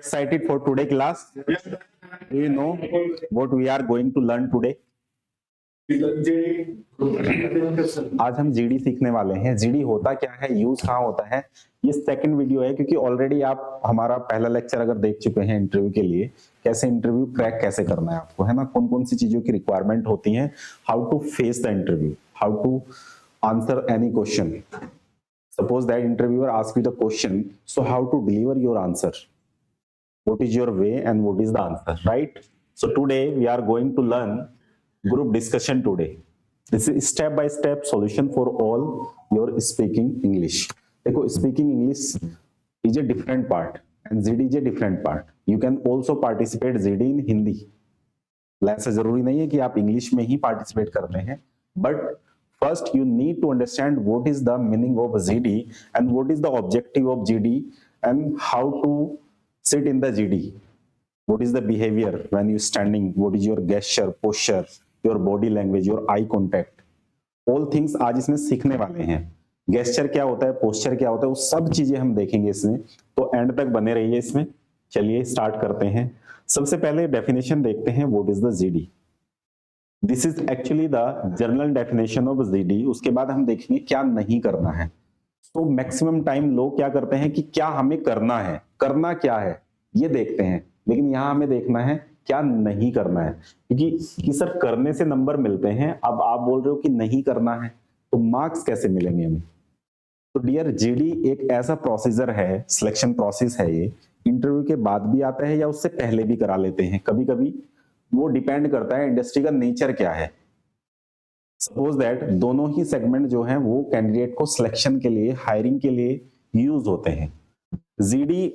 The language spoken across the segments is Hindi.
Excited for today class? Do you know what we are going to learn today? आज हम जीडी सीखने वाले हैं। जीडी होता क्या है, यूज कहाँ होता है, ये सेकंड वीडियो है क्योंकि ऑलरेडी आप हमारा पहला लेक्चर अगर देख चुके हैं इंटरव्यू के लिए, कैसे इंटरव्यू क्रैक कैसे करना है आपको, है ना, कौन कौन सी चीजों की रिक्वायरमेंट होती है, how to face the interview, how to answer any question. Suppose that interviewer asks you the question, so how to deliver your answer? What is your way and what is the answer, right? So today we are going to learn group discussion today. This is step by step solution for all your speaking English. देखो, speaking English is a different part and ZD is a different part. You can also participate ZD in Hindi. ऐसा जरूरी नहीं है कि आप इंग्लिश में ही पार्टिसिपेट करते हैं, but first you need to understand what is the meaning of GD and what is the objective of GD and how to sit in the GD. What is the behavior when you standing, what is your gesture, posture, your body language, your eye contact, all things आज इसमें सीखने वाले हैं। गेस्चर क्या होता है, पोस्चर क्या होता है, वो सब चीजें हम देखेंगे इसमें, तो एंड तक बने रहिए इसमें। चलिए स्टार्ट करते हैं। सबसे पहले डेफिनेशन देखते हैं, what is the GD। This is actually the general definition of GD. उसके बाद हम देखेंगे क्या नहीं करना है। तो मैक्सिमम टाइम लोग क्या करते हैं कि क्या हमें करना है, करना क्या है ये देखते हैं, लेकिन यहाँ हमें देखना है क्या नहीं करना है, क्योंकि सर करने से नंबर मिलते हैं, अब आप बोल रहे हो कि नहीं करना है तो मार्क्स कैसे मिलेंगे हमें। तो डियर, जीडी एक ऐसा प्रोसीजर है, सिलेक्शन प्रोसेस है, ये इंटरव्यू के बाद भी आता है या उससे पहले भी करा लेते हैं कभी कभी, वो डिपेंड करता है इंडस्ट्री का नेचर क्या है। सपोज दैट दोनों ही सेगमेंट जो हैं वो कैंडिडेट को सिलेक्शन के लिए, हायरिंग के लिए यूज होते हैं। जीडी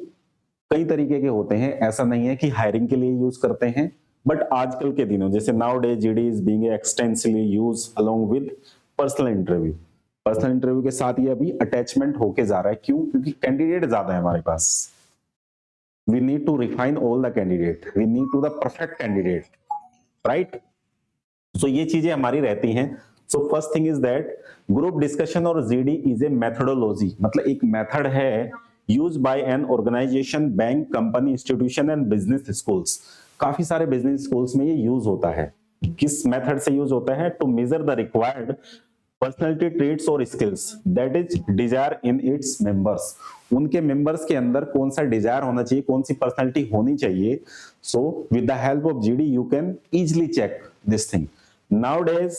कई तरीके के होते हैं, ऐसा नहीं है कि हायरिंग के लिए यूज करते हैं, बट आजकल के दिनों जैसे now day GD is being extensively use along with personal interview. Personal interview के साथ ये अभी अटैचमेंट होके जा रहा है। क्यों? क्योंकि कैंडिडेट ज्यादा है हमारे पास। We need to refine all the candidate. We need to the perfect candidate, right? So ये चीजें हमारी रहती हैं। So first thing is that group discussion और GD is a methodology, मतलब एक मेथड है used by an organization, bank, company, institution and business schools. काफी सारे बिजनेस स्कूल्स में ये यूज होता है। किस मेथड से यूज होता है? To measure the required personality traits और skills that is desire in its members. उनके मेंबर्स के अंदर कौन सा डिजायर होना चाहिए, कौन सी पर्सनैलिटी होनी चाहिए। So with the help of GD you can easily check this thing. Nowadays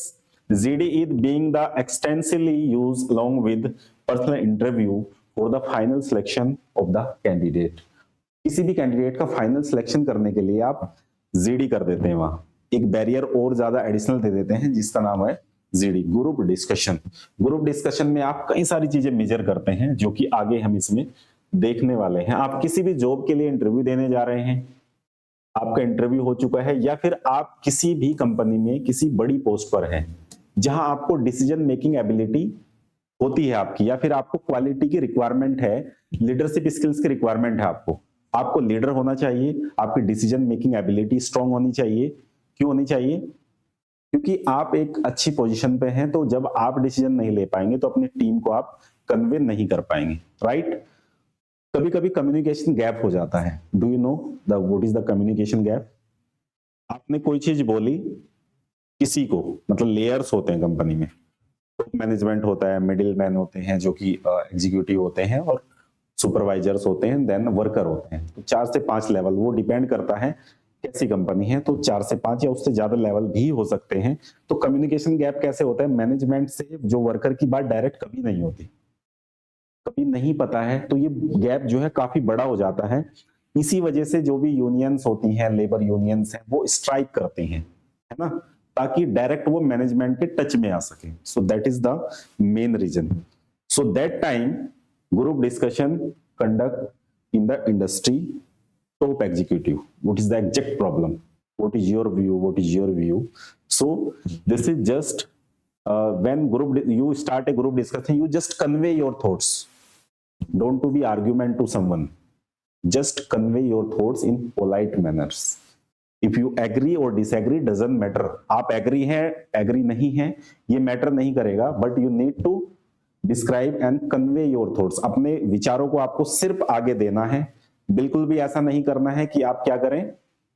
GD is being the extensively used along with personal interview for the final selection of the candidate. किसी भी कैंडिडेट का फाइनल सिलेक्शन करने के लिए आप जीडी कर देते हैं, वहां एक बैरियर और ज्यादा एडिशनल दे देते हैं जिसका नाम है GD, group discussion. Group discussion में आप कई सारी चीजें मेजर करते हैं जो कि आगे हम इसमें देखने वाले हैं। आप किसी भी जॉब के लिए इंटरव्यू देने जा रहे हैं, आपका इंटरव्यू हो चुका है, या फिर आप किसी भी कंपनी में किसी बड़ी पोस्ट पर हैं जहां आपको डिसीजन मेकिंग एबिलिटी होती है आपकी, या फिर आपको क्वालिटी की रिक्वायरमेंट है, लीडरशिप स्किल्स की रिक्वायरमेंट है, आपको लीडर होना चाहिए, आपकी डिसीजन मेकिंग एबिलिटी स्ट्रांग होनी चाहिए। क्यों होनी चाहिए? क्योंकि आप एक अच्छी पोजीशन पे हैं, तो जब आप डिसीजन नहीं ले पाएंगे तो अपनी टीम को आप कन्वे नहीं कर पाएंगे, राइट? कभी कभी कम्युनिकेशन गैप हो जाता है। Do you know the what is the communication gap? आपने कोई चीज बोली किसी को, मतलब लेयर्स होते हैं कंपनी में, मैनेजमेंट होता है, मिडिल मैन होते हैं जो कि एग्जीक्यूटिव होते हैं, और सुपरवाइजर्स होते हैं, देन वर्कर होते हैं। तो 4 से 5 लेवल, वो डिपेंड करता है कैसी कंपनी है, तो 4 से 5 या उससे ज्यादा लेवल भी हो सकते हैं। तो कम्युनिकेशन गैप कैसे होता है? मैनेजमेंट से जो वर्कर की बात डायरेक्ट कभी नहीं होती, कभी नहीं पता है, तो ये गैप जो है काफी बड़ा हो जाता है। इसी वजह से जो भी यूनियंस होती हैं, लेबर यूनियंस हैं, वो स्ट्राइक करती हैं, है ना, ताकि डायरेक्ट वो मैनेजमेंट के टच में आ सके। So that is the main reason. So that time group discussion conduct in the industry top executive. What is the exact problem? What is your view? What is your view? So this is just when you start a group discussion, you just convey your thoughts. Don't to be argument to someone. Just convey your thoughts in polite manners. If you agree or disagree doesn't matter. आप agree हैं, agree नहीं हैं, ये matter नहीं करेगा, but you need to describe and convey your thoughts. अपने विचारों को आपको सिर्फ आगे देना है, बिल्कुल भी ऐसा नहीं करना है कि आप क्या करें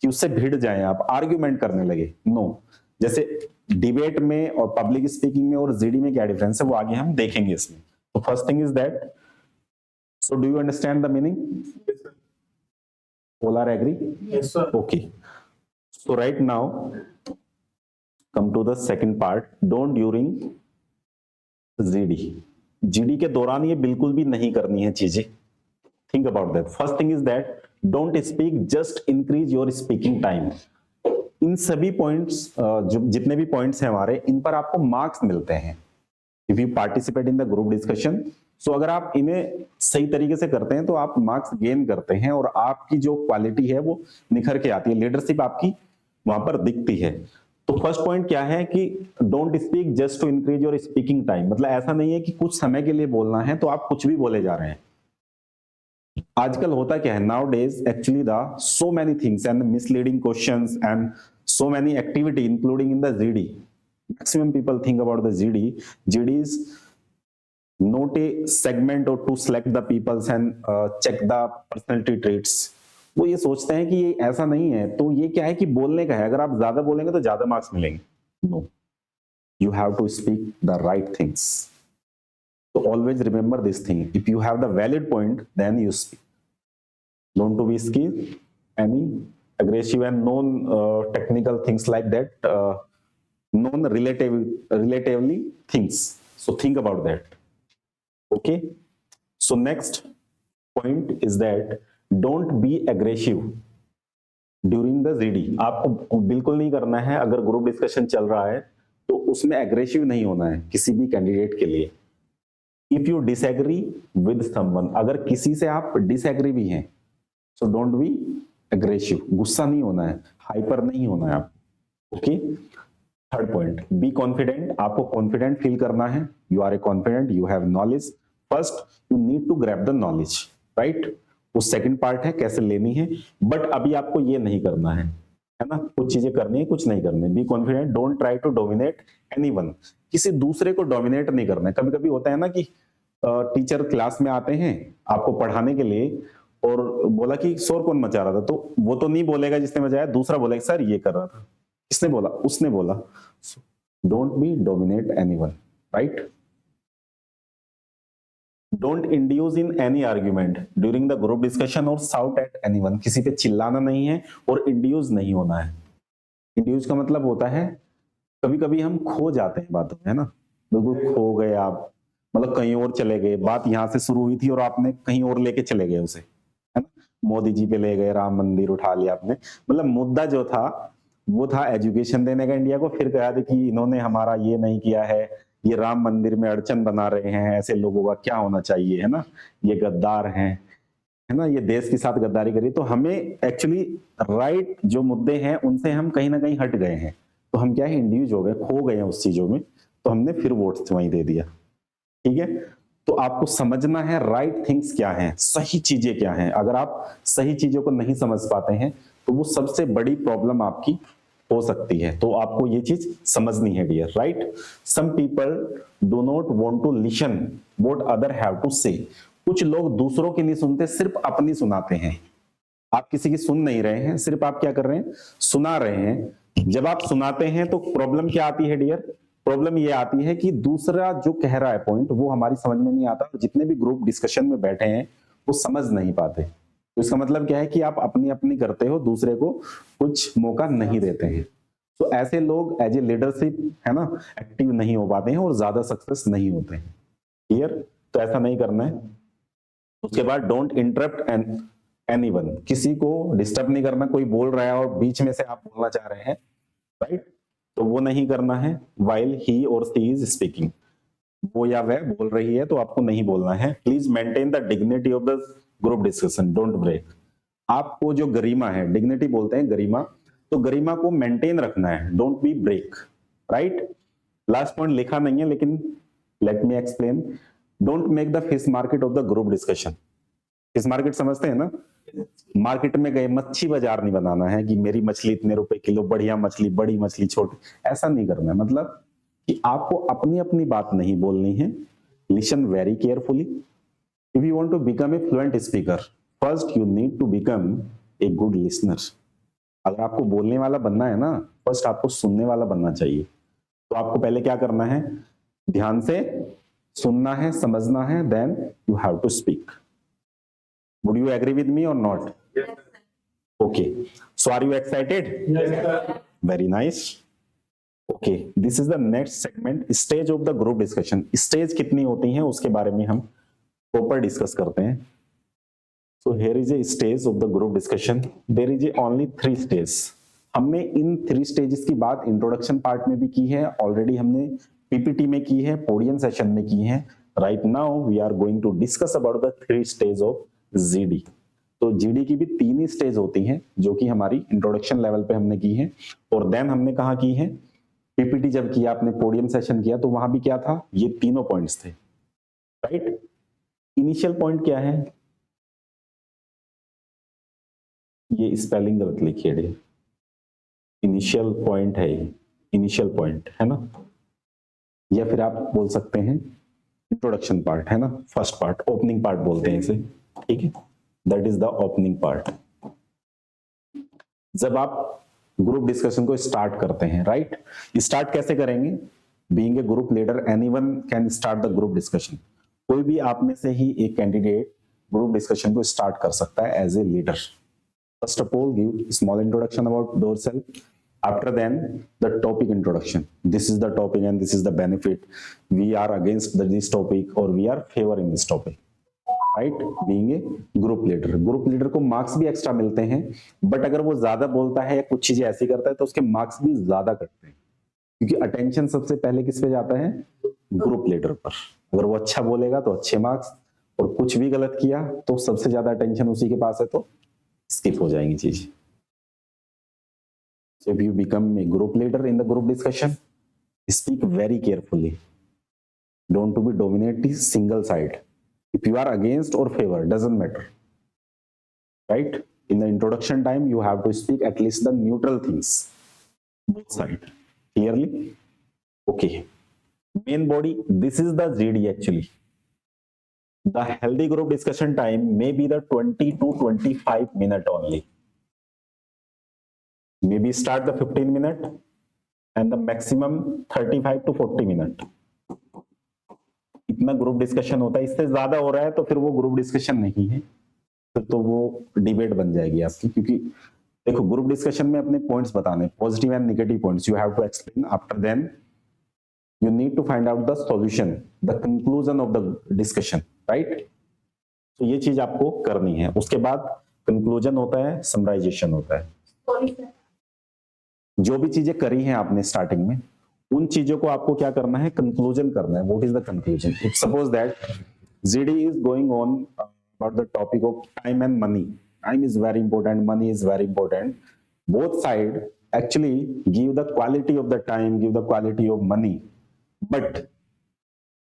कि उससे भिड़ जाएं, आप आर्ग्यूमेंट करने लगे। नो। जैसे डिबेट में और पब्लिक स्पीकिंग में और जीडी में क्या डिफरेंस है वो आगे हम देखेंगे इसमें। तो first thing is that, so do you understand the meaning? All are agree? Yes, sir. Okay. So right now, come to the second part. Don't during GD. GD के दौरान ये बिल्कुल भी नहीं करनी है चीजें। Think about that. First thing is that don't speak, just increase your speaking time. इन सभी पॉइंट्स, जो जितने भी पॉइंट्स हैं हमारे, इन पर आपको मार्क्स मिलते हैं if you participate in the group discussion. So अगर आप इन्हें सही तरीके से करते हैं तो आप मार्क्स गेन करते हैं और आपकी जो क्वालिटी है वो निखर के आती है, लीडरशिप आपकी वहां पर दिखती है। तो फर्स्ट पॉइंट क्या है कि don't speak just to increase your speaking time. मतलब ऐसा नहीं है कि कुछ समय के लिए बोलना है तो आप कुछ भी बोले जा रहे हैं। आजकल होता क्या है, now days actually the so many things and misleading questions and so many activity including in the GD. Maximum people think about the GD. GD is not a segment or to select the peoples and check the personality traits. वो ये सोचते हैं कि ये ऐसा नहीं है, तो ये क्या है कि बोलने का है, अगर आप ज्यादा बोलेंगे तो ज्यादा मार्क्स मिलेंगे। No, you have to speak the right things. So always remember this thing. If you have the valid point, then you speak. Don't to be scared any aggressive and non-technical things like that, relatively things. So think about that. Okay. So next point is that don't be aggressive during the GD. आपको बिल्कुल नहीं करना है, अगर ग्रुप डिस्कशन चल रहा है तो उसमें एग्रेसिव नहीं होना है किसी भी कैंडिडेट के लिए। If you disagree with someone, अगर किसी से आप डिसएग्री भी हैं, so don't be एग्रेसिव, गुस्सा नहीं होना है, हाइपर नहीं होना है आप। Okay. Third point, be confident. आपको कॉन्फिडेंट फील करना है। You are a confident, you have knowledge. First you need to grab the knowledge, right. वो सेकंड पार्ट है कैसे लेनी है, बट अभी आपको ये नहीं करना है ना, कुछ चीजें करनी है, कुछ नहीं करनी। Be confident, don't try to dominate anyone. किसी दूसरे को डोमिनेट नहीं करना है। कभी कभी होता है ना कि टीचर क्लास में आते हैं आपको पढ़ाने के लिए और बोला कि शोर कौन मचा रहा था, तो वो तो नहीं बोलेगा जिसने मचाया, दूसरा बोलेगा सर ये कर रहा था। किसने बोला? उसने बोला। Don't be dominate anyone, right. Don't induce in any argument during the group discussion और शाउट एट एनीवन। किसी पे चिल्लाना नहीं है और इंड्यूस नहीं होना है। इंड्यूस का मतलब होता है कभी कभी हम खो जाते हैं बातों में, है ना, बिल्कुल खो गए आप, मतलब कहीं और चले गए, बात यहां से शुरू हुई थी और आपने कहीं और लेके चले गए उसे, है ना। मोदी जी पे ले गए, राम मंदिर उठा लिया आपने। मतलब मुद्दा जो था वो था एजुकेशन देने का इंडिया को, फिर कहा था कि इन्होंने हमारा ये नहीं किया है, ये राम मंदिर में अड़चन बना रहे हैं, ऐसे लोगों का क्या होना चाहिए, है ना, ये गद्दार हैं, है ना, ये देश के साथ गद्दारी करिए। तो हमें एक्चुअली राइट जो मुद्दे हैं उनसे हम कहीं ना कहीं हट गए हैं, तो हम क्या है इंड्यूज हो गए, खो गए हैं उस चीजों में, तो हमने फिर वोट वहीं दे दिया। ठीक है, तो आपको समझना है राइट थिंग्स क्या हैं, सही चीजें क्या हैं। अगर आप सही चीजों को नहीं समझ पाते हैं तो वो सबसे बड़ी प्रॉब्लम आपकी हो सकती है। तो आपको ये चीज समझनी है dear, right. Some people do not want to listen what other have to say. कुछ लोग दूसरों की नहीं सुनते, सिर्फ अपनी सुनाते हैं। आप किसी की सुन नहीं रहे हैं, सिर्फ आप क्या कर रहे हैं, सुना रहे हैं। जब आप सुनाते हैं तो प्रॉब्लम क्या आती है डियर? प्रॉब्लम ये आती है कि दूसरा जो कह रहा है पॉइंट वो हमारी समझ में नहीं आता, तो जितने भी ग्रुप डिस्कशन में बैठे हैं वो समझ नहीं पाते। तो इसका मतलब क्या है कि आप अपनी अपनी करते हो, दूसरे को कुछ मौका नहीं देते हैं। तो ऐसे लोग एज ए लीडरशिप, है ना, एक्टिव नहीं हो पाते हैं और ज्यादा सक्सेस नहीं होते हैं। क्लियर? तो ऐसा नहीं करना है। उसके बाद डोंट इंटरप्ट एनीवन। किसी को डिस्टर्ब नहीं करना। कोई बोल रहा है और बीच में से आप बोलना चाह रहे हैं, राइट, तो वो नहीं करना है। while he or she is speaking, वो या वह बोल रही है तो आपको नहीं बोलना है। Please maintain the dignity of the group discussion, don't break. आपको जो गरिमा है, डिग्निटी बोलते हैं गरिमा, तो गरिमा को मेंटेन रखना है, don't be break, right. Last point लिखा नहीं है लेकिन let me explain. Don't make the fish market of the group discussion. Fish market समझते हैं ना, मार्केट में गए मच्छी बाजार नहीं बनाना है कि मेरी मछली इतने रुपए किलो, बढ़िया मछली, बड़ी मछली, छोटी, ऐसा नहीं करना है। मतलब कि आपको अपनी अपनी बात नहीं बोलनी है। Listen very carefully. If you want to become a fluent speaker, first you need to become a good listener. अगर आपको बोलने वाला बनना है ना, फर्स्ट आपको सुनने वाला बनना चाहिए। तो आपको पहले क्या करना है, ध्यान से सुनना है, समझना है, then you have to speak. Would you agree with me और not? Okay, so are you excited? Very nice. Okay, this is the next segment, stage of the group discussion. Stage कितनी होती हैं उसके बारे में हम प्रॉपर डिस्कस करते हैं। So here is a stage of the group discussion. There is only 3 stages. हमने इन 3 stages की बात इंट्रोडक्शन पार्ट में भी की है, ऑलरेडी हमने पीपीटी में की है, पोडियम सेशन में की है। Right now we are going to discuss about the 3 stage of GD. तो जीडी की भी 3 ही स्टेज होती हैं जो कि हमारी इंट्रोडक्शन लेवल पे हमने की है। और देन हमने कहा की है, पीपीटी जब किया, आपने पोडियम सेशन किया, तो वहां भी क्या था, ये तीनों पॉइंट्स थे। राइट, इनिशियल पॉइंट क्या है, ये स्पेलिंग गलत लिखी है, इनिशियल पॉइंट है, ये इनिशियल पॉइंट है ना, या फिर आप बोल सकते हैं इंट्रोडक्शन पार्ट है ना, फर्स्ट पार्ट, ओपनिंग पार्ट बोलते हैं इसे। ठीक है, that is the opening part. जब आप ग्रुप डिस्कशन को स्टार्ट करते हैं, राइट, स्टार्ट कैसे करेंगे? Being a group leader anyone can start the group discussion. कोई भी आप में से ही एक कैंडिडेट ग्रुप डिस्कशन को स्टार्ट कर सकता है as a leader. First of all, give small introduction about yourself. After then, the topic introduction. This is the topic and this is the benefit. We are against this topic or we are favoring this topic. Right? Being a group leader. Group leader को marks भी extra मिलते हैं, but अगर वो ज्यादा बोलता है या कुछ चीजें ऐसी करता है तो उसके marks भी ज्यादा कटते हैं, क्योंकि attention सबसे पहले किस पे जाता है? ग्रुप लीडर पर। अगर वो अच्छा बोलेगा तो अच्छे मार्क्स, और कुछ भी गलत किया तो सबसे ज्यादा अटेंशन उसी के पास है, तो स्किप हो जाएंगी चीजें। So if you become a group leader in the group discussion, speak very carefully. Don't to be dominating single side. If you are against or favor, doesn't matter. Right? In the introduction time, you have to speak at least the neutral things. Both sides. Clearly? Okay. Main body, this is the GD actually. The healthy group discussion time may be the 20 to 25 minute only. Maybe start the 15 minute and the maximum 35 to 40 minute. इतना ग्रुप डिस्कशन होता है, इससे ज्यादा हो रहा है तो फिर वो ग्रुप डिस्कशन नहीं है, फिर तो वो डिबेट बन जाएगी आपकी। क्योंकि देखो, ग्रुप डिस्कशन में अपने पॉइंट्स बताने, positive and negative points you have to explain. After then you need to find out the solution, the conclusion of the discussion, right? तो ये चीज आपको करनी है। उसके बाद कंक्लूजन होता है, समराइजेशन होता है। जो भी चीजें करी हैं आपने स्टार्टिंग में, उन चीजों को आपको क्या करना है, कंक्लूजन करना है। What is the conclusion? If suppose that GD is going on about the topic of time and money, time is very important, money is very important, both side actually give the quality of the time, give the quality of money. But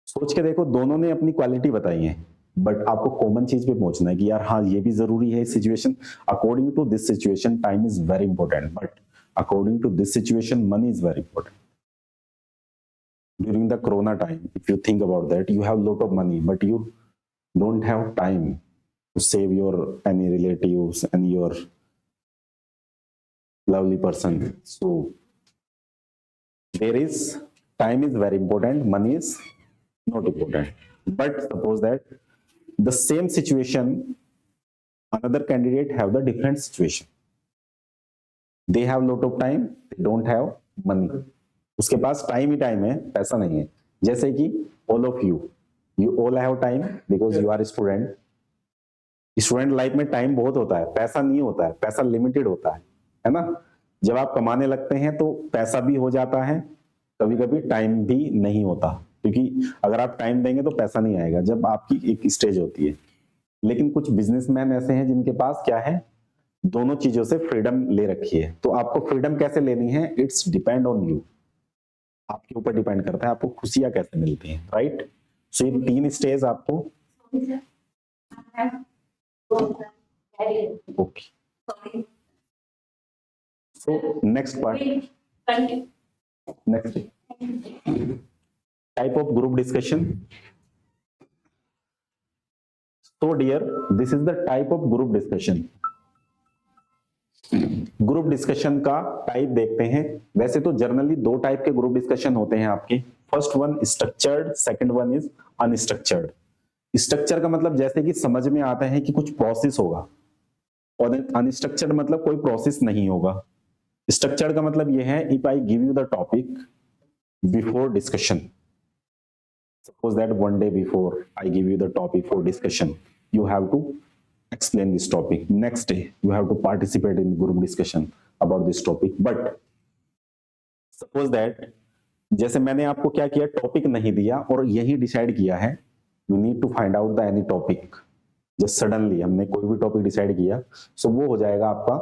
सोच के देखो, दोनों ने अपनी क्वालिटी बताई है, बट आपको कॉमन चीज पे पहुंचना है कि यार हाँ, ये भी जरूरी है situation. According to this situation time is very important, but according to this situation money is very important. During the corona time, if you think about that, you have lot of money but you don't have time to save your any relatives and your lovely person. So there is time is very important, money is not important. But suppose that the same situation, another candidate have the different situation. They have lot of time, they don't have money. उसके पास टाइम ही टाइम है, पैसा नहीं है। जैसे कि all of you all have time because you are a student. Student life में टाइम बहुत होता है, पैसा नहीं होता है, पैसा लिमिटेड होता है ना। जब आप कमाने लगते हैं तो पैसा भी हो जाता है, कभी कभी टाइम भी नहीं होता, क्योंकि अगर आप टाइम देंगे तो पैसा नहीं आएगा, जब आपकी एक स्टेज होती है। लेकिन कुछ बिजनेसमैन ऐसे हैं जिनके पास क्या है, दोनों चीजों से फ्रीडम ले रखी है। तो आपको फ्रीडम कैसे लेनी है, इट्स डिपेंड ऑन यू, आपके ऊपर डिपेंड करता है आपको खुशियां कैसे मिलती हैं, राइट। सो ये 3 स्टेज आपको, okay. So next part, next type of group discussion, So dear, this is the type of group discussion. Group discussion का टाइप देखते हैं। वैसे तो जनरली दो टाइप के ग्रुप डिस्कशन होते हैं आपके। First one structured, second one is unstructured. Structure का मतलब जैसे कि समझ में आता है कि कुछ प्रोसेस होगा, और अनस्ट्रक्चर्ड मतलब कोई प्रोसेस नहीं होगा। स्ट्रक्चर्ड का मतलब यह है, if I give you the topic before discussion, suppose that one day before I give you the topic for discussion, you have to explain this topic. Next day you have to participate in group discussion about this topic. But suppose that जैसे मैंने आपको क्या किया, टॉपिक नहीं दिया और यही डिसाइड किया है, you need to find out the any topic. Just suddenly हमने कोई भी टॉपिक डिसाइड किया, सो वो हो जाएगा आपका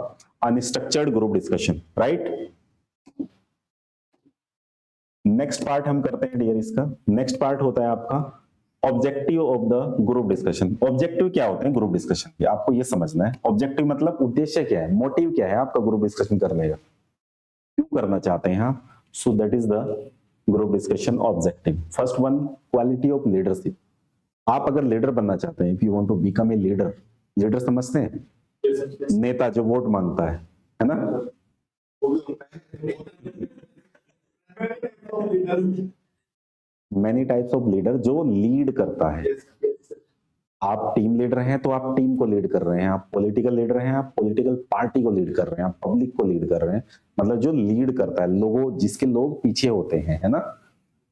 unstructured group discussion, right. Next part हम करते हैं डियर इसका। नेक्स्ट पार्ट होता है आपका objective of the group discussion. Objective क्या होते हैं ग्रुप डिस्कशन के, आपको ये समझना है। ऑब्जेक्टिव मतलब उद्देश्य क्या है, मोटिव क्या है आपका ग्रुप डिस्कशन करने का, क्यों करना चाहते हैं आप। So that is the group discussion objective. First one, quality of leadership. आप अगर लीडर बनना चाहते हैं, if you want to become a leader, leader समझते हैं, नेता जो वोट मांगता है ना। मैनी टाइप्स ऑफ लीडर, जो लीड करता है। आप टीम लीडर हैं तो आप टीम को लीड कर रहे हैं, आप पॉलिटिकल लीडर हैं, आप पॉलिटिकल पार्टी को लीड कर रहे हैं, आप पब्लिक को लीड कर रहे हैं। मतलब जो लीड करता है, लोगों जिसके लोग पीछे होते हैं, है ना,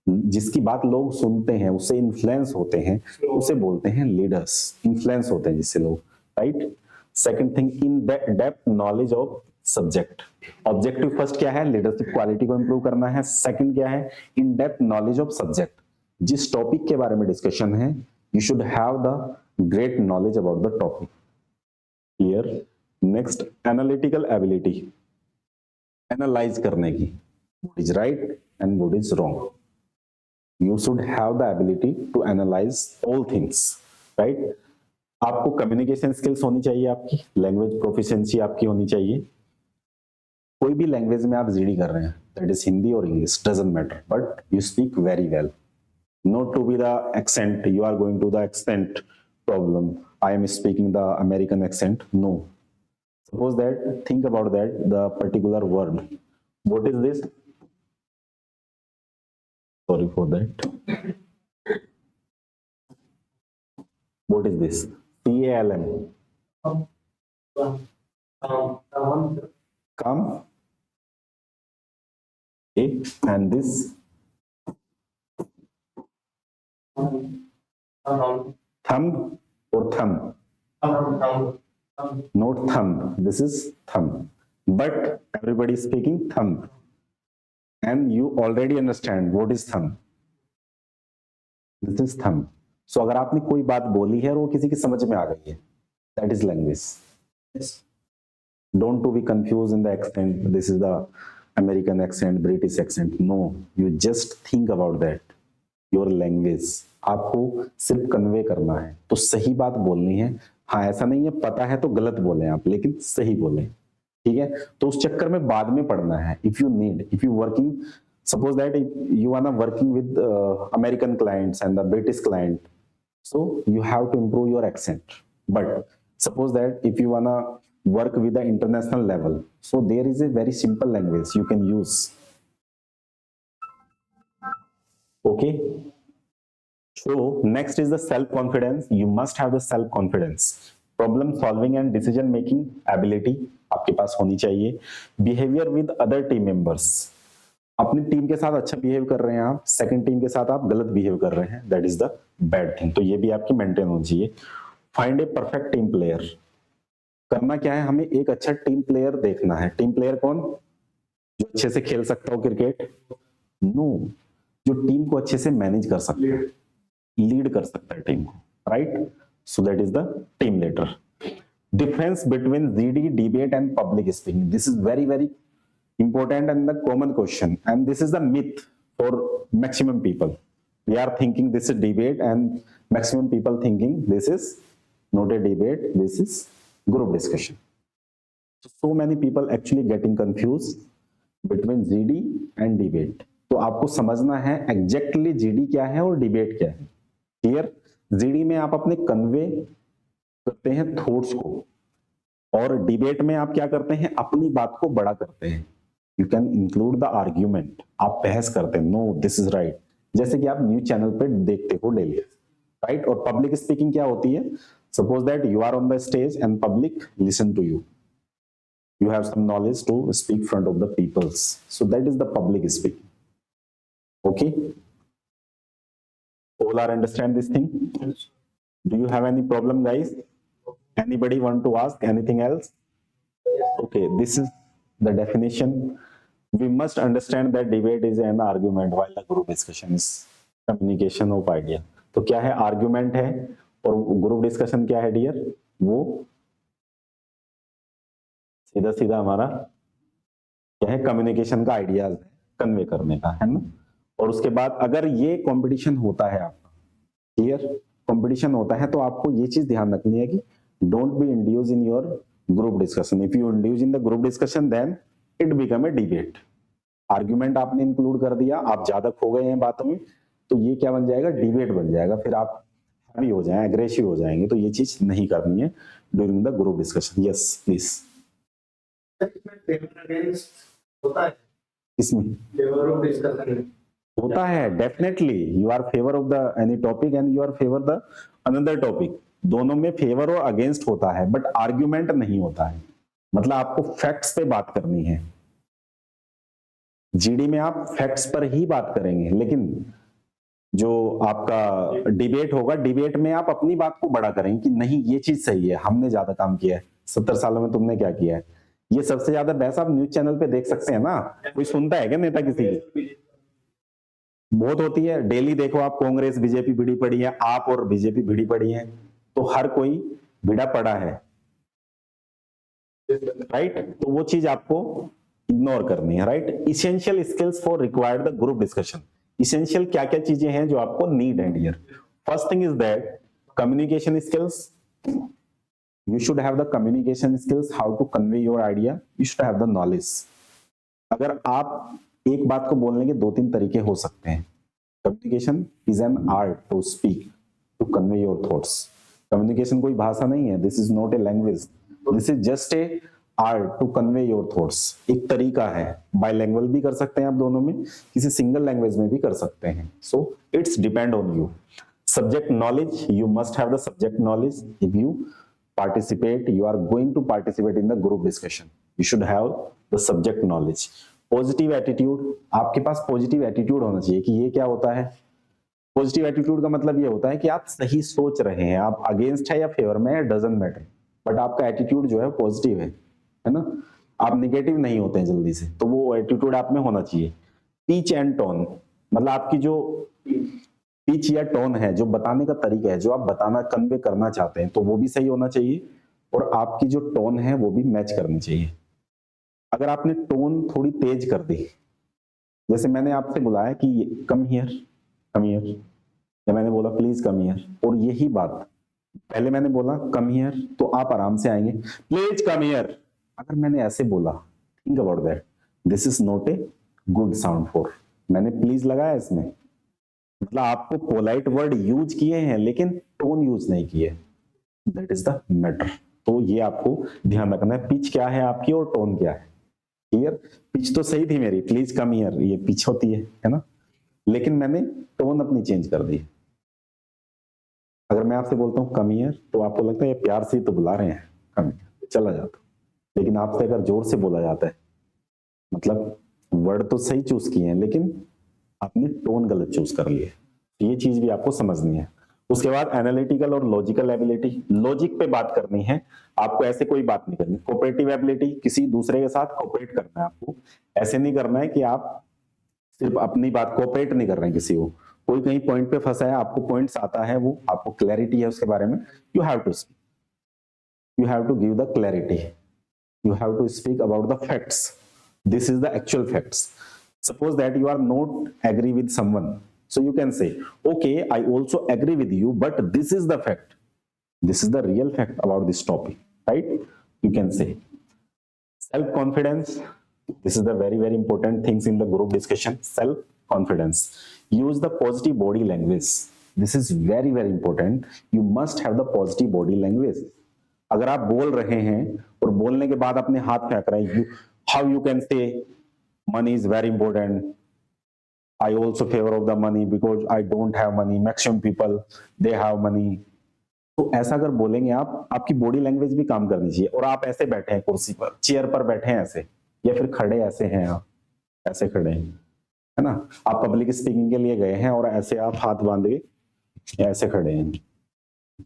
जिसकी बात लोग सुनते हैं, उससे इन्फ्लुएंस होते हैं, उसे बोलते हैं लीडर्स। इन्फ्लुएंस होते हैं जिससे लोग, right. Second thing, in depth knowledge of subject. Objective first क्या है, लीडरशिप क्वालिटी को इंप्रूव करना है। सेकंड क्या है, in depth knowledge of subject. जिस टॉपिक के बारे में डिस्कशन है, you should have the great knowledge about the topic. Clear. Next, analytical ability, analyse करने की, what is right and what is wrong. You should have the ability to analyze all things, right? आपको कम्युनिकेशन स्किल्स होनी चाहिए, आपकी लैंग्वेज प्रोफिशिएंसी आपकी होनी चाहिए। कोई भी लैंग्वेज में आप जीडी कर रहे हैं, दैट इज हिंदी और English, doesn't matter, but you speak very well. Not to be the accent, you are going to the accent problem, I am speaking the American accent, no. Suppose that, think about that, the particular word, what is this, sorry for that, what is this, CALM, come, okay, and this thumb or thumb, not thumb, this is thumb, but everybody is speaking thumb. And you already understand what is thumb. This is thumb. So अगर आपने कोई बात बोली है और वो किसी की समझ में आ गई है, that is language. Yes. Don't to be confused in the accent. This is the American accent, British accent. No, you just think about that. Your language. आपको सिर्फ कन्वे करना है, तो सही बात बोलनी है। हाँ, ऐसा नहीं है पता है तो गलत बोले आप, लेकिन सही बोले, ठीक है। तो उस चक्कर में बाद में पढ़ना है। If you need, if you working, suppose that you are working with American clients and the British client, so you have to improve your accent. But suppose that if you wanna work with the international level, so there is a very simple language you can use, okay. So next is the self confidence. You must have the self confidence. Problem solving and decision making ability आपके पास होनी चाहिए। Behaviour with other team members, अपनी टीम के साथ अच्छा बिहेव कर रहे हैं आप, सेकंड टीम के साथ आप गलत बिहेव कर रहे हैं, that is the bad thing, तो ये भी आपकी मेंटेन होनी चाहिए। Find a perfect team player. करना क्या है, हमें एक अच्छा टीम प्लेयर देखना है। टीम प्लेयर कौन, जो अच्छे से खेल सकता हो क्रिकेट, नो, जो टीम को अच्छे से मैनेज कर सकता है, लीड कर सकता है टीम को, right. So that is the team leader. Difference between GD, debate and public speaking. This is very, very important and the common question. And this is the myth for maximum people. We are thinking this is debate and maximum people thinking this is not a debate, this is group discussion. So many people actually getting confused between GD and debate. तो आपको समझना है exactly GD क्या है और debate क्या है। Clear? GD में आप अपने कन्वे करते हैं थॉट्स को, और डिबेट में आप क्या करते हैं, अपनी बात को बड़ा करते हैं। You can include the argument, आप बहस करते हैं, नो दिस इज राइट, जैसे कि आप न्यूज चैनल पे देखते हो डेली, राइट। और पब्लिक स्पीकिंग क्या होती है, suppose that you are on the stage and public listen to you, you have some knowledge to speak front of the peoples, so that is the public speaking. Okay, all are understand this thing? Do you have any problem, guys? Anybody want to ask anything else? Okay, this is the definition. We must understand that debate is an argument while the group discussion is communication of idea. तो क्या है, argument है, और group discussion क्या है डियर, वो सीधा सीधा हमारा क्या है, कम्युनिकेशन का आइडियाज है, कन्वे करने का, है ना। और उसके बाद अगर ये कंपटीशन होता है आपका, क्लियर, कंपटीशन होता है, तो आपको ये चीज ध्यान रखनी है कि don't be induce in your group discussion. If you induce in the group discussion then it become a debate. Argument आपने इंक्लूड कर दिया, आप ज्यादा खो गए हैं बातों में, तो ये क्या बन जाएगा, डिबेट बन जाएगा, फिर आप हैवी हो जाए, एग्रेसिव हो जाएंगे, तो ये चीज नहीं करनी है during the group discussion. Yes please. होता है इसमें होता है, definitely you our favour of the any topic and you our favour the another topic, दोनों में फेवर और अगेंस्ट होता है, बट आर्ग्यूमेंट नहीं होता है। मतलब आपको फैक्ट्स पे बात करनी है, जीडी में आप फैक्ट्स पर ही बात करेंगे, लेकिन जो आपका डिबेट होगा, डिबेट में आप अपनी बात को बड़ा करेंगे कि नहीं ये चीज सही है, हमने ज्यादा काम किया है, 70 सालों में तुमने क्या किया है। ये सबसे ज्यादा बहस आप न्यूज चैनल पे देख सकते हैं ना, कोई सुनता है क्या नेता किसी की, बहुत होती है, डेली देखो आप, कांग्रेस बीजेपी भिड़ी पड़ी है, आप और बीजेपी भिड़ी पड़ी है, तो हर कोई भिड़ा पड़ा है, राइट। तो वो चीज आपको इग्नोर करनी है, right. Essential skills for required the group discussion. इसेंशियल क्या क्या चीजें हैं जो आपको नीड है dear. First thing is that communication skills, you should have the communication skills, how to convey your idea, you should have the knowledge। अगर आप एक बात को बोलने के 2-3 तरीके हो सकते हैं। Communication is an art to speak, to convey your thoughts. Communication कोई भाषा नहीं है, this is not a language, this is just an art to convey your thoughts. एक तरीका है, बाइलैंग्वेज भी कर सकते हैं आप दोनों में, किसी सिंगल लैंग्वेज में भी कर सकते हैं, so it's depend on you. Subject knowledge, you must have the subject knowledge। if you participate, you are going to participate in the group discussion, you should have the subject knowledge। Positive attitude, आपके पास पॉजिटिव एटीट्यूड होना चाहिए कि ये क्या होता है। पॉजिटिव एटीट्यूड का मतलब ये होता है कि आप सही सोच रहे हैं, आप अगेंस्ट है या फेवर में है, डजंट मैटर, बट आपका एटीट्यूड जो है पॉजिटिव है ना, आप निगेटिव नहीं होते हैं जल्दी से, तो वो एटीट्यूड आप में होना चाहिए। पिच एंड टोन, मतलब आपकी जो पिच या टोन है, जो बताने का तरीका है, जो आप बताना कन्वे करना चाहते हैं, तो वो भी सही होना चाहिए, और आपकी जो टोन है वो भी मैच करनी चाहिए। अगर आपने टोन थोड़ी तेज कर दी, जैसे मैंने आपसे बुलाया कि कम हियर, कम हियर, या मैंने बोला प्लीज कम हियर, और यही बात पहले मैंने बोला कम हियर, तो आप आराम से आएंगे, प्लीज कम हियर। अगर मैंने ऐसे बोला, think about that, this is not a good sound for, मैंने प्लीज लगाया इसमें, मतलब आपको पोलाइट वर्ड यूज किए हैं लेकिन टोन यूज नहीं किए, दैट इज द मैटर। तो ये आपको ध्यान रखना है, पिच क्या है आपकी और टोन क्या है। क्लियर, पिच तो सही थी मेरी, प्लीज कम हियर, ये पिच होती है ना, लेकिन मैंने टोन अपनी चेंज कर दी। अगर मैं आपसे बोलता हूँ कम हियर, तो आपको लगता है ये प्यार से तो बुला रहे हैं, कम हियर, चला जाता। लेकिन आपसे अगर जोर से बोला जाता है, मतलब वर्ड तो सही चूज किए हैं लेकिन आपने टोन गलत चूज कर लिया, तो ये चीज भी आपको समझनी है। उसके बाद एनालिटिकल और लॉजिकल एबिलिटी, लॉजिक पे बात करनी है आपको, ऐसे कोई बात नहीं करनी। कोऑपरेटिव एबिलिटी, किसी दूसरे के साथ कोऑपरेट करना है आपको, ऐसे नहीं करना है कि आप सिर्फ अपनी बात, कोऑपरेट नहीं कर रहे हैं किसी को, कोई कहीं पॉइंट पे फंसा है, आपको पॉइंट्स आता है, वो आपको क्लैरिटी है उसके बारे में, you have to speak, you have to give the clarity, you have to speak about the facts, this is the actual facts। suppose that you are not agree with someone, so you can say okay, I also agree with you, but this is the fact, this is the real fact about this topic, right? You can say self confidence, this is the very important things in the group discussion, self confidence। use the positive body language, this is very very important, you must have the positive body language. अगर आप बोल रहे हैं और बोलने के बाद अपने हाथ फेंक रहे हैं, how you can say money is very important, I also favour of the money because I don't have money, maximum people they have money. तो ऐसा अगर बोलेंगे आप, आपकी बॉडी लैंग्वेज भी काम करनी चाहिए। और आप ऐसे बैठे हैं कुर्सी पर, चेयर पर बैठे हैं ऐसे, या फिर खड़े ऐसे हैं, आप ऐसे खड़े हैं, है ना, आप पब्लिक स्पीकिंग के लिए गए हैं और ऐसे आप हाथ बांधे ऐसे खड़े हैं,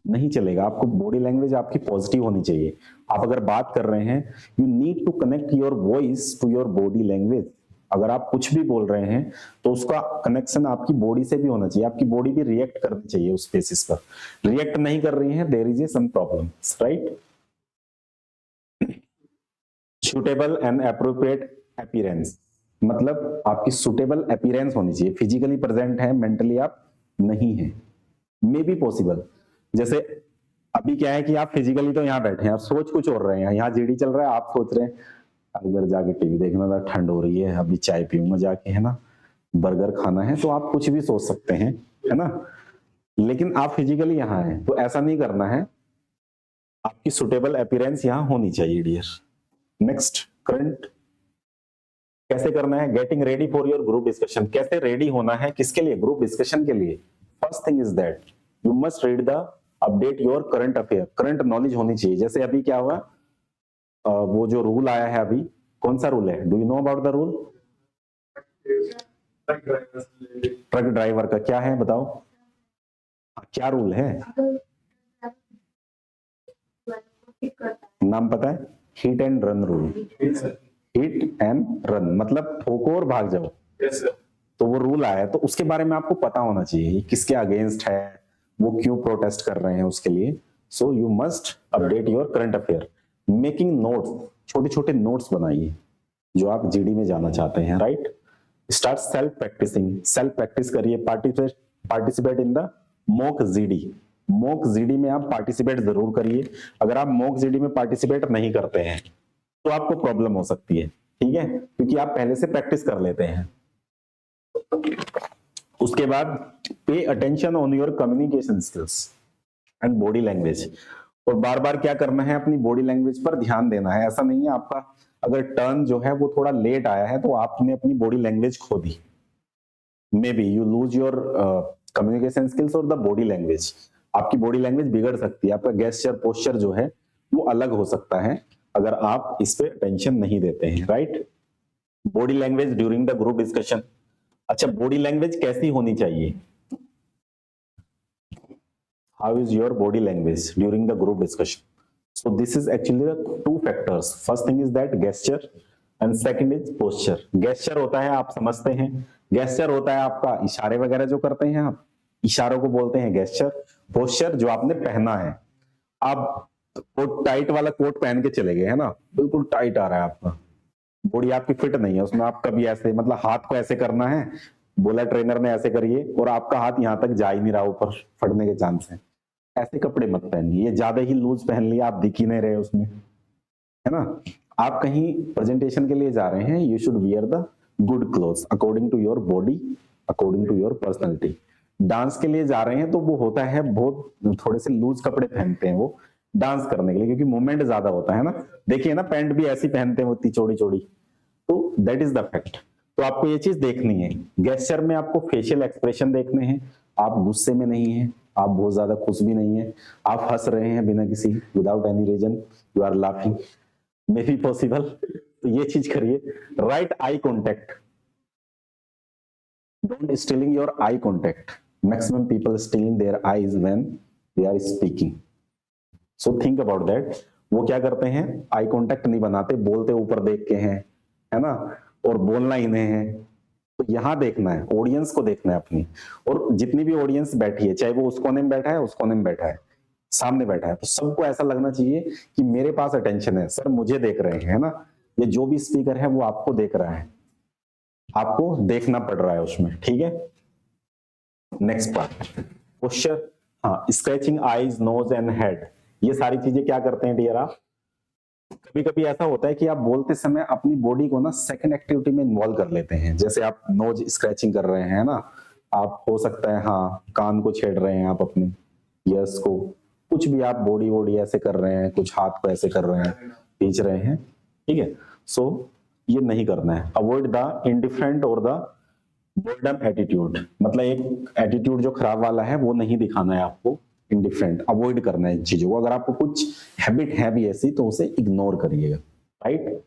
नहीं चलेगा। आपको बॉडी लैंग्वेज आपकी पॉजिटिव होनी चाहिए। आप अगर बात कर रहे हैं, you need to connect your voice to your body language. अगर आप कुछ भी बोल रहे हैं तो उसका कनेक्शन आपकी बॉडी से भी होना चाहिए, आपकी बॉडी भी रिएक्ट करनी चाहिए उस बेसिस पर। रिएक्ट नहीं कर रही है, there is a some problem, right. Suitable and appropriate appearance, मतलब आपकी सुटेबल अपीयरेंस होनी चाहिए। फिजिकली प्रेजेंट है, मेंटली आप नहीं है, मे बी पॉसिबल। जैसे अभी क्या है कि आप फिजिकली तो यहाँ बैठे हैं, आप सोच कुछ और रहे हैं, यहाँ जीडी चल रहा है, आप सोच रहे हैं अगर जाके टीवी देखना था, ठंड हो रही है, अभी चाय पीऊंगा जाके, है ना, बर्गर खाना है, तो आप कुछ भी सोच सकते हैं, है ना, लेकिन आप फिजिकली यहाँ हैं, तो ऐसा नहीं करना है। आपकी सुटेबल अपीयरेंस यहाँ होनी चाहिए डियर। नेक्स्ट, करंट कैसे करना है, getting ready for your group discussion. कैसे रेडी होना है, किसके लिए, ग्रुप डिस्कशन के लिए। First thing is that you must read the update your current affair, current knowledge होनी चाहिए। जैसे अभी क्या हुआ, वो जो रूल आया है अभी, कौन सा रूल है, do you know about the rule? Truck driver का क्या है बताओ, क्या रूल है, नाम पता है, hit and run rule. Hit and run मतलब ठोको और भाग जाओ। तो वो रूल आया है, तो उसके बारे में आपको पता होना चाहिए, किसके अगेंस्ट है, वो क्यों प्रोटेस्ट कर रहे हैं उसके लिए। So you must update your current affair. Making notes, छोटे छोटे नोट्स बनाइए जो आप जीडी में जाना चाहते हैं, right. Start self practising, self practice करिए। Participate in the mock GD. Mock GD में आप पार्टिसिपेट जरूर करिए। अगर आप मॉक जीडी में पार्टिसिपेट नहीं करते हैं तो आपको प्रॉब्लम हो सकती है, ठीक है, क्योंकि आप पहले से प्रैक्टिस कर लेते हैं। उसके बाद pay attention on your communication skills and body language. और बार बार क्या करना है, अपनी बॉडी लैंग्वेज पर ध्यान देना है। ऐसा नहीं है आपका अगर टर्न जो है वो थोड़ा लेट आया है तो आपने अपनी बॉडी लैंग्वेज खो दी, maybe you lose your communication skills और द बॉडी लैंग्वेज। आपकी बॉडी लैंग्वेज बिगड़ सकती है, आपका गेस्चर पोस्चर जो है वो अलग हो सकता है अगर आप इस पे अटेंशन नहीं देते हैं, right. Body language during the group discussion. अच्छा, बॉडी लैंग्वेज कैसी होनी चाहिए, how is your body language during the group discussion. So this is actually the two factors. First thing is that gesture and second is posture. Gesture होता है, आप समझते हैं, gesture होता है आपका इशारे वगैरह जो करते हैं आप, इशारों को बोलते हैं gesture। Posture जो आपने पहना है, आप कोट टाइट वाला कोट पहन के चले गए है ना, बिल्कुल टाइट आ रहा है आपका, बॉडी आपकी फिट नहीं है उसमें, आप कभी ऐसे मतलब हाथ को ऐसे करना है, बोला ट्रेनर ने ऐसे करिए और आपका हाथ यहाँ तक जा ही नहीं रहा, ऊपर फटने के चांस है। ऐसे कपड़े मत पहनिए, ये ज्यादा ही लूज पहन लिया, आप दिख ही नहीं रहे उसमें, है ना। आप कहीं प्रेजेंटेशन के लिए जा रहे हैं, you should wear the good clothes according to your body, according to your personality. Dance के लिए जा रहे हैं तो वो होता है बहुत थोड़े से लूज कपड़े पहनते हैं वो डांस करने के लिए, क्योंकि मूवमेंट ज्यादा होता है ना। देखिए ना, पैंट भी ऐसी पहनते हैं इतनी चौड़ी चौड़ी, तो दैट इज द फैक्ट। तो आपको ये चीज देखनी है। गेस्चर में आपको फेशियल एक्सप्रेशन देखने हैं, आप गुस्से में नहीं है, आप बहुत ज्यादा खुश भी नहीं है, आप हंस रहे हैं बिना किसी, without any reason you are laughing, may be possible. तो ये चीज करिए। Right eye contact, don't stealing your eye contact. Maximum people stealing their eyes when they are speaking, so think about that. वो क्या करते हैं, आई कॉन्टेक्ट नहीं बनाते, बोलते ऊपर देख के हैं, है ना, और बोलना ही नहीं है। तो यहां देखना है, ऑडियंस को देखना है अपनी, और जितनी भी ऑडियंस बैठी है, चाहे वो उस कोने में बैठा है, उस कोने में बैठा है, सामने बैठा है, तो सबको ऐसा लगना चाहिए कि मेरे पास अटेंशन है, सर मुझे देख रहे हैं, है ना। ये जो भी स्पीकर है वो आपको देख रहा है, आपको देखना पड़ रहा है उसमें, ठीक है। Next part, posture. हाँ, scratching eyes, nose and head, ये सारी चीजें क्या करते हैं डियर आप, कभी कभी ऐसा होता है कि आप बोलते समय अपनी बॉडी को ना सेकंड एक्टिविटी में इन्वॉल्व कर लेते हैं। जैसे आप नोज स्क्रैचिंग कर रहे हैं ना, आप हो सकता है हाँ कान को छेड़ रहे हैं आप अपने ईयर्स को, कुछ भी आप बॉडी वॉडी ऐसे कर रहे हैं, कुछ हाथ को ऐसे कर रहे हैं, खींच रहे हैं, ठीक है। सो ये नहीं करना है। अवॉइड द इंडिफरेंट और द बोर्डम एटीट्यूड, मतलब एक एटीट्यूड जो खराब वाला है वो नहीं दिखाना है आपको, इंडिफरेंट अवॉइड करना है इन चीजों को। अगर आपको कुछ हैबिट है भी ऐसी तो उसे इग्नोर करिएगा, राइट।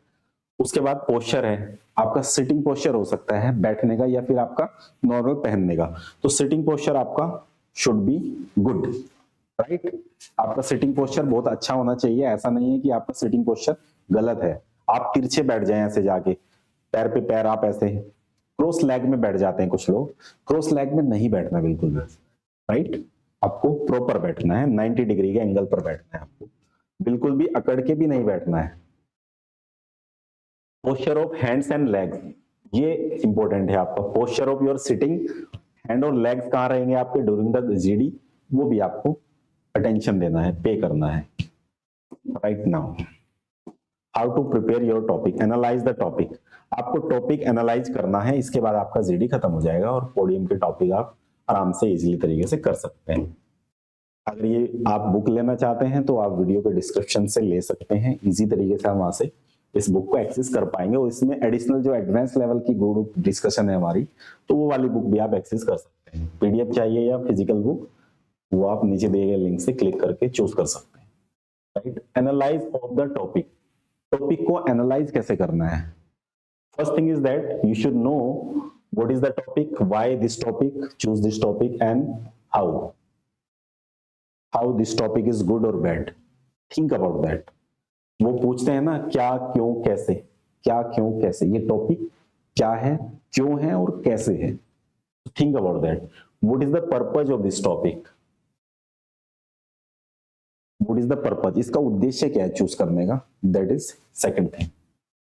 उसके बाद पोस्चर है, आपका सिटिंग पोस्चर हो सकता है बैठने का या फिर आपका नॉर्मल पहनने का। तो सिटिंग पोस्चर आपका शुड बी गुड, राइट। आपका सिटिंग पोस्चर बहुत अच्छा होना चाहिए। ऐसा नहीं है कि आपका सिटिंग पोस्चर गलत है, आप तिरछे बैठ जाएं ऐसे जाके, पैर पे पैर आप ऐसे क्रॉस लेग में बैठ जाते हैं कुछ लोग, क्रॉस लेग में नहीं बैठना बिल्कुल भी, राइट। आपको प्रॉपर बैठना है, 90 डिग्री के एंगल पर बैठना है आपको, बिल्कुल भी अकड़ के भी नहीं बैठना है। Posture of hands and legs, ये इंपॉर्टेंट है आपका। Posture of your sitting, hand और लेग्स कहां रहेंगे आपके ड्यूरिंग द जीडी, वो भी आपको अटेंशन देना है, पे करना है। Right now how to prepare your topic, analyse the topic. आपको टॉपिक एनालाइज करना है, इसके बाद आपका जीडी खत्म हो जाएगा और पोडियम के टॉपिक आप आराम से इजीली तरीके से कर सकते हैं। अगर ये आप बुक लेना चाहते हैं तो आप वीडियो के डिस्क्रिप्शन से ले सकते हैं, इजी तरीके से हम वहां से इस बुक को एक्सेस कर पाएंगे। और इसमें एडिशनल जो एडवांस लेवल की ग्रुप डिस्कशन है हमारी, तो वो वाली बुक भी आप एक्सेस कर सकते हैं। पीडीएफ चाहिए या फिजिकल बुक, वो आप नीचे दिए गए लिंक से क्लिक करके चूज कर सकते हैं, right. Analyse of the topic, topic को एनालाइज कैसे करना है। First thing is that you should know what is the topic, why this topic, choose this topic and how this topic is good और बैड। Think about that. वो पूछते हैं ना क्या क्यों कैसे, क्या क्यों कैसे, ये टॉपिक क्या है, क्यों है और कैसे है। Think about that. What is the purpose of this topic, what is the purpose, इसका उद्देश्य क्या है चूज करने का, that is second thing.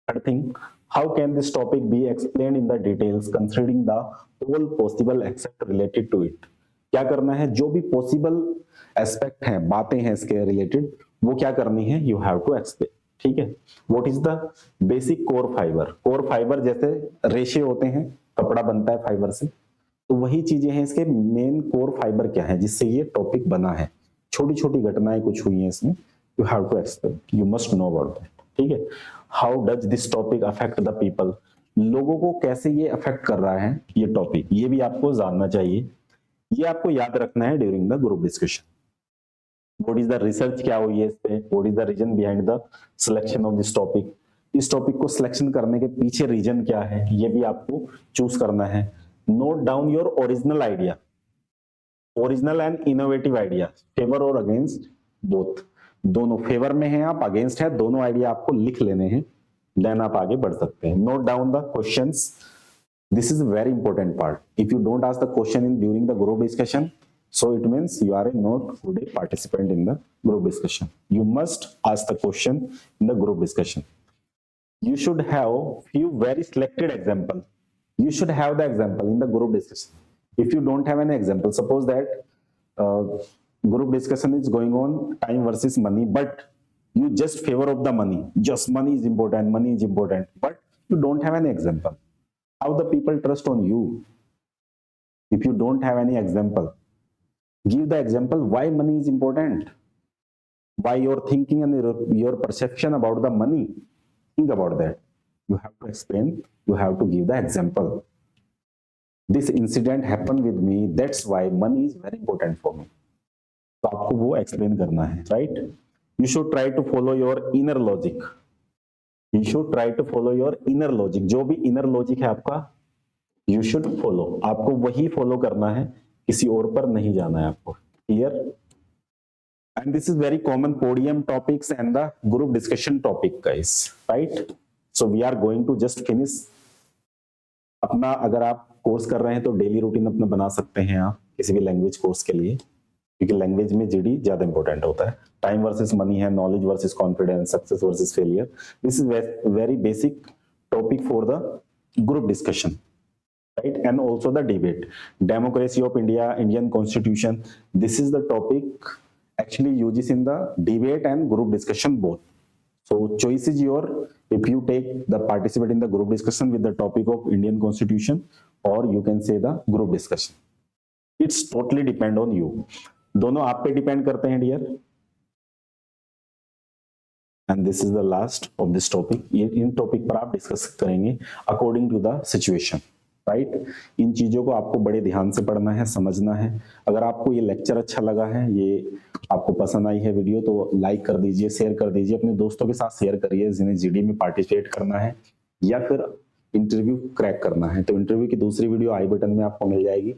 Third thing, how can this topic be explained in the details considering the all possible aspect related to it. क्या करना है, जो भी पॉसिबल एस्पेक्ट हैं, बातें हैं इसके रिलेटेड, वो क्या करनी है, यू हैव टू एक्सप्लेन, ठीक है। What is the basic core fibre, core fibre जैसे रेशे होते हैं, कपड़ा बनता है फाइबर से, तो वही चीजें हैं इसके मेन कोर फाइबर क्या है जिससे ये टॉपिक बना है। छोटी छोटी घटनाएं कुछ हुई हैं इसमें, you have to explain, you must know about that, ठीक है। How does this topic affect the people, लोगों को कैसे ये अफेक्ट कर रहा है ये टॉपिक, ये भी आपको जानना चाहिए। ये आपको याद रखना है during the group discussion. What is the research, क्या हुई है इस पे, what is the reason behind the selection of this topic, इस टॉपिक को सिलेक्शन करने के पीछे रीजन क्या है, ये भी आपको चूज करना है। Note down your original idea, original and innovative idea, favour और अगेंस्ट बोथ, दोनों फेवर में है आप, अगेंस्ट है, दोनों आइडिया आपको लिख लेने हैं, देन आप आगे बढ़ सकते हैं। Note down the questions, this is a very important part. If you don't ask the question in during the group discussion, so it means you are a not good participant in the group discussion. You must ask the question in the group discussion. You should have few very selected example. You should have the example in the group discussion. If you don't have any example, suppose that group discussion is going on time versus money, but you just favor of the money, just money is important, but you don't have any example. How the people trust on you if you don't have any example? Give the example why money is important, why your thinking and your perception about the money. Think about that. You have to explain, you have to give the example. This incident happened with me, that's why money is very important for me. तो आपको वो explain करना है, right? You should try to follow your inner logic. You should try to follow your inner logic. जो भी inner logic है आपका, you should follow. आपको वही follow करना है, किसी और पर नहीं जाना है आपको. Clear? And this is very common podium topics and the group discussion topic, guys. Right? So we are going to just finish. अपना अगर आप कोर्स कर रहे हैं तो डेली रूटीन अपना बना सकते हैं आप किसी भी लैंग्वेज कोर्स के लिए, क्योंकि लैंग्वेज में जीडी ज्यादा इंपॉर्टेंट होता है। टाइम वर्सेस मनी है, knowledge versus confidence, success versus failure. This is very basic topic for the group discussion, right, and also the debate, democracy of India, Indian constitution. This is the topic actually uses in the debate and group discussion both. So choice is your, if you take the participate in the group discussion with the topic of Indian Constitution, or you can say the group discussion. It's totally depend on you, दोनों आप पे डिपेंड करते हैं dear. And this is the last of this topic. ये इन टॉपिक पर आप डिस्कस करेंगे according to the situation, right. इन चीजों को आपको बड़े ध्यान से पढ़ना है, समझना है। अगर आपको ये लेक्चर अच्छा लगा है, ये आपको पसंद आई है वीडियो, तो लाइक कर दीजिए, शेयर कर दीजिए, अपने दोस्तों के साथ शेयर करिए जिन्हें जीडी में पार्टिसिपेट करना है या फिर इंटरव्यू क्रैक करना है। तो इंटरव्यू की दूसरी वीडियो आई बटन में आपको मिल जाएगी,